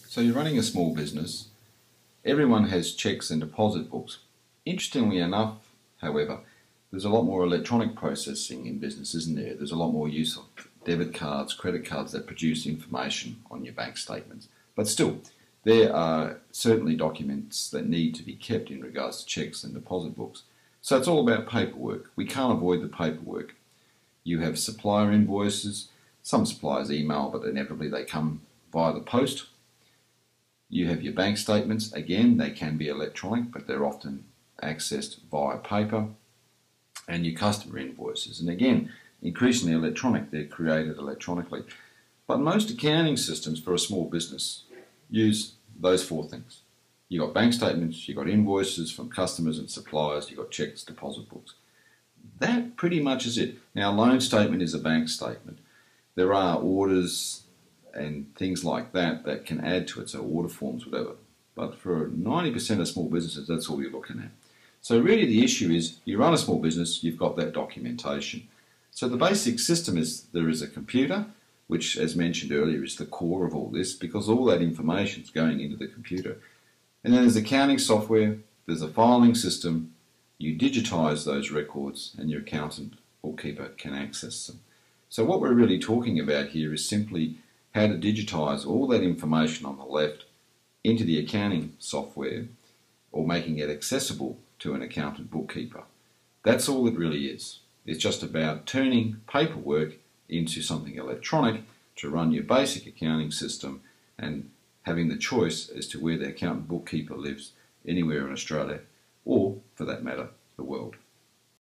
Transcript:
So you're running a small business. Everyone has cheques and deposit books. Interestingly enough, however, there's a lot more electronic processing in business, isn't there? There's a lot more use of debit cards, credit cards that produce information on your bank statements. But still, there are certainly documents that need to be kept in regards to cheques and deposit books. So it's all about paperwork. We can't avoid the paperwork. You have supplier invoices. Some suppliers email, but inevitably they come via the post. You have your bank statements. Again, they can be electronic, but they're often accessed via paper. And your customer invoices. And again, increasingly electronic. They're created electronically. But most accounting systems for a small business use those four things. You've got bank statements, you've got invoices from customers and suppliers, you've got cheques, deposit books. That pretty much is it. Now, a loan statement is a bank statement. There are orders and things like that that can add to it, so order forms, whatever. But for 90% of small businesses, that's all you're looking at. So really the issue is, you run a small business, you've got that documentation. So the basic system is, there is a computer, which, as mentioned earlier, is the core of all this, because all that information is going into the computer. And then there's accounting software, there's a filing system, you digitise those records, and your accountant, bookkeeper, can access them. So what we're really talking about here is simply how to digitise all that information on the left into the accounting software, or making it accessible to an accountant bookkeeper. That's all it really is. It's just about turning paperwork into something electronic to run your basic accounting system, and having the choice as to where the accountant bookkeeper lives anywhere in Australia, or for that matter, the world.